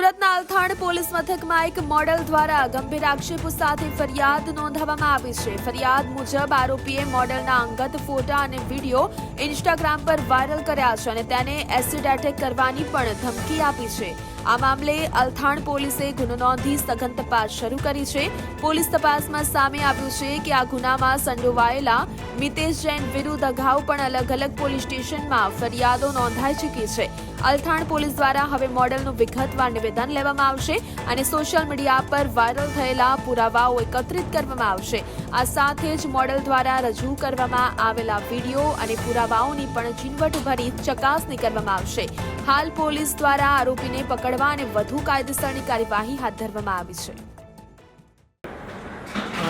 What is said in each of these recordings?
સુરતના અલથાણ પોલીસ મથકમાં એક મોડેલ દ્વારા ગંભીર આક્ષેપો સાથે ફરિયાદ નોંધાવવામાં આવી છે। ફરિયાદ મુજબ આરોપીએ મોડેલના અંગત ફોટા અને વિડીયો ઇન્સ્ટાગ્રામ પર વાયરલ કર્યા છે અને તેને એસિડ એટેક કરવાની પણ ધમકી આપી છે। આ મામલે અલથાણ પોલીસે ગુનો નોંધી સઘન તપાસ શરૂ કરી છે। પોલીસ તપાસમાં સામે આવ્યું છે કે આ ગુનામાં સંડોવાયેલા મિતેશ જૈન વિરુદ્ધ અગાઉ પણ અલગ અલગ પોલીસ સ્ટેશનમાં ફરિયાદો નોંધાઈ ચૂકી છે। અલથાણ પોલીસ દ્વારા હવે મોડેલનું વિગતવાર નિવેદન લેવામાં આવશે અને સોશિયલ મીડિયા પર વાયરલ થયેલા પુરાવાઓ એકત્રિત કરવામાં આવશે। આ સાથે જ મોડેલ દ્વારા રજૂ કરવામાં આવેલા વિડીયો અને પુરાવાઓની પણ ઝીણવટભરી ચકાસણી કરવામાં આવશે। હાલ પોલીસ દ્વારા આરોપીને પકડવા અને વધુ કાયદેસરની કાર્યવાહી હાથ ધરવામાં આવી છે।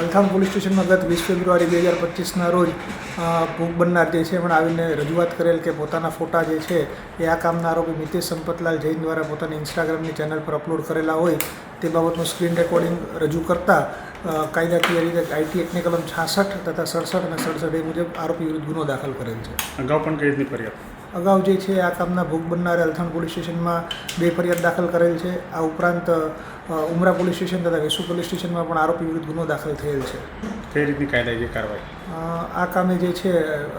અલથાણ પોલીસ સ્ટેશનમાં ગત 20 ફેબ્રુઆરી 2025ના રોજ ભોગ બનનાર જે છે એમણે આવીને રજૂઆત કરેલ કે પોતાના ફોટા જે છે એ આ કામના આરોપી મિતેશ સંપતલાલ જૈન દ્વારા પોતાની ઇન્સ્ટાગ્રામની ચેનલ પર અપલોડ કરેલા હોય તે બાબતનું સ્ક્રીન રેકોર્ડિંગ રજૂ કરતા કાયદાકીય રીતે આઈટી એક્ટની કલમ 66 તથા 67 અને 67 એ મુજબ આરોપી વિરુદ્ધ ગુનો દાખલ કરેલ છે। અગાઉ પણ કઈ રીતની ફરિયાદ? અગાઉ જે છે આ કામના ભોગ બનનારે અલથાણ પોલીસ સ્ટેશનમાં 2 ફરિયાદ દાખલ કરેલ છે। આ ઉપરાંત ઉમરા પોલીસ સ્ટેશન તથા વેસુ પોલીસ સ્ટેશનમાં પણ આરોપી વિરુદ્ધ ગુનો દાખલ થયેલ છે। કઈ રીતની કાયદાકીય કાર્યવાહી? આ કામે જે છે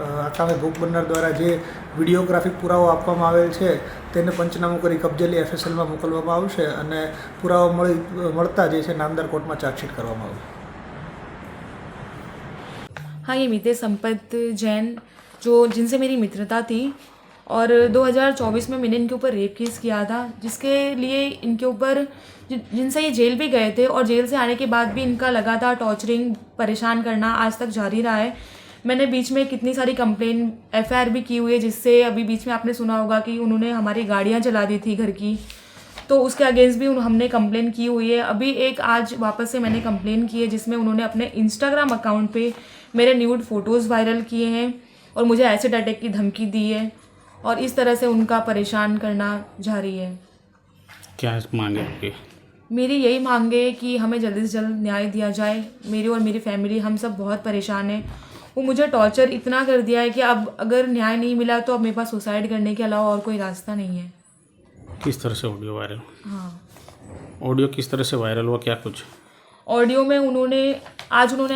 આ કામે ભોગ બનનાર દ્વારા જે વિડીયોગ્રાફિક પુરાવો આપવામાં આવેલ છે તેને પંચનામું કરી કબજેલી એફએસએલમાં મોકલવામાં આવશે અને પુરાવો મળતા જે છે નામદાર કોર્ટમાં ચાર્જશીટ કરવામાં આવશે। हाँ, ये मितेश संपत जैन जो जिनसे मेरी मित्रता थी और 2024 में मैंने इनके ऊपर रेप केस किया था, जिसके लिए इनके ऊपर जिनसे ये जेल भी गए थे और जेल से आने के बाद भी इनका लगातार टॉर्चरिंग परेशान करना आज तक जारी रहा है। मैंने बीच में कितनी सारी कंप्लेन एफआईआर भी की हुई है, जिससे अभी बीच में आपने सुना होगा कि उन्होंने हमारी गाड़ियाँ जला दी थी घर की, तो उसके अगेंस्ट भी हमने कंप्लेन की हुई है। अभी एक आज वापस से मैंने कंप्लेन की है जिसमें उन्होंने अपने इंस्टाग्राम अकाउंट पे मेरे न्यूड फ़ोटोज़ वायरल किए हैं और मुझे एसिड अटैक की धमकी दी है और इस तरह से उनका परेशान करना जारी है। क्या मांगे आपकी? मेरी यही मांग है कि हमें जल्दी से जल्द न्याय दिया जाए। मेरी और मेरी फैमिली हम सब बहुत परेशान हैं। वो मुझे टॉर्चर इतना कर दिया है कि अब अगर न्याय नहीं मिला तो अब मेरे पास सुसाइड करने के अलावा और कोई रास्ता नहीं है। किस तरह से ऑडियो वायरल? हाँ, ऑडियो किस तरह से वायरल हुआ, क्या कुछ? ऑडियो में उन्होंने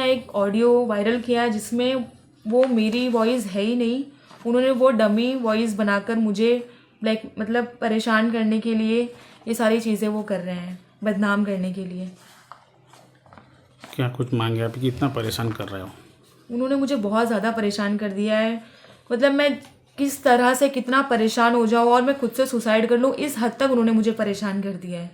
एक ऑडियो वायरल किया है जिसमें वो मेरी वॉइस है ही नहीं। उन्होंने वो डमी वॉइस बनाकर मुझे मतलब परेशान करने के लिए ये सारी चीज़ें वो कर रहे हैं, बदनाम करने के लिए। क्या कुछ मांगे आप? कितना परेशान कर रहे हो? उन्होंने मुझे बहुत ज़्यादा परेशान कर दिया है। मतलब मैं किस तरह से कितना परेशान हो जाऊँ और मैं खुद से सुसाइड कर लूँ, इस हद तक उन्होंने मुझे परेशान कर दिया है।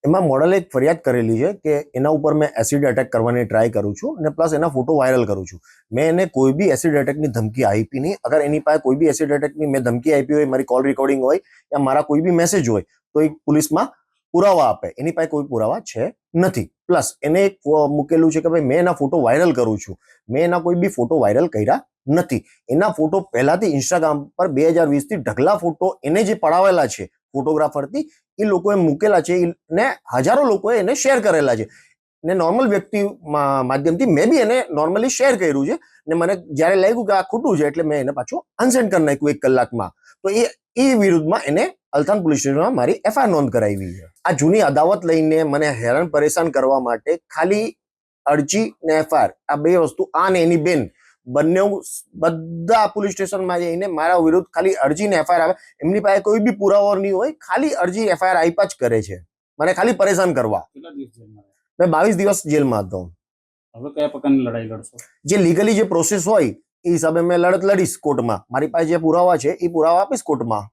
એમાં મોડલે એક ફરિયાદ કરેલી છે કે એના ઉપર મેં એસિડ એટેક કરવાની ટ્રાય કરું છું અને પ્લસ એના ફોટો વાયરલ કરું છું। મેં એને કોઈ બી એસિડ એટેકની ધમકી આપી નહીં। અગર એની પાસે કોઈ બી એસિડ એટેકની મેં ધમકી આપી હોય, મારી કોલ રેકોર્ડિંગ હોય યા મારા કોઈ બી મેસેજ હોય તો એ પોલીસમાં પુરાવા આપે। એની પાસે કોઈ પુરાવા છે નથી। પ્લસ એને એક મૂકેલું છે કે ભાઈ મેં એના ફોટો વાયરલ કરું છું। મેં એના કોઈ બી ફોટો વાયરલ કર્યા નથી। એના ફોટો પહેલાથી ઇન્સ્ટાગ્રામ પર 2020 થી ઢગલા ફોટો એને જે પડાવેલા છે ફોટોગ્રાફરથી એ લોકોએ મૂકેલા છે ને હજારો લોકોએ એને શેર કરેલા છે ને નોર્મલ વ્યક્તિ માધ્યમથી મેં બી એને નોર્મલી શેર કર્યું છે ને મને જ્યારે લાગ્યું કે આ ખોટું છે એટલે મેં એને પાછું અનસેન્ડ કરી નાખ્યું 1 કલાકમાં। તો એ વિરુદ્ધમાં એને અલથાણ પોલીસ સ્ટેશનમાં મારી એફઆઈઆર નોંધ કરાવી છે। આ જૂની અદાવત લઈને મને હેરાન પરેશાન કરવા માટે ખાલી અરજી ને એફઆઈઆર આ 2 વસ્તુ આ ને એની બેન બંને બધા પોલીસ સ્ટેશનમાં જઈને મારા વિરુદ્ધ ખાલી અરજી ને એફઆઈઆર આવે। એમની પાસે કોઈ બી પુરાવો નહીં હોય, ખાલી અરજી એફઆઈઆર આપ્યા જ કરે છે મને ખાલી પરેશાન કરવા। કેટલા દિવસ જેલમાં? મેં 22 દિવસ જેલમાં હતો। હવે કયા પ્રકારની લડાઈ લડશો? જે લીગલી જે પ્રોસેસ હોય એ હિસાબે મેં લડત લડીશ કોર્ટમાં। મારી પાસે જે પુરાવા છે એ પુરાવા આપીશ કોર્ટમાં।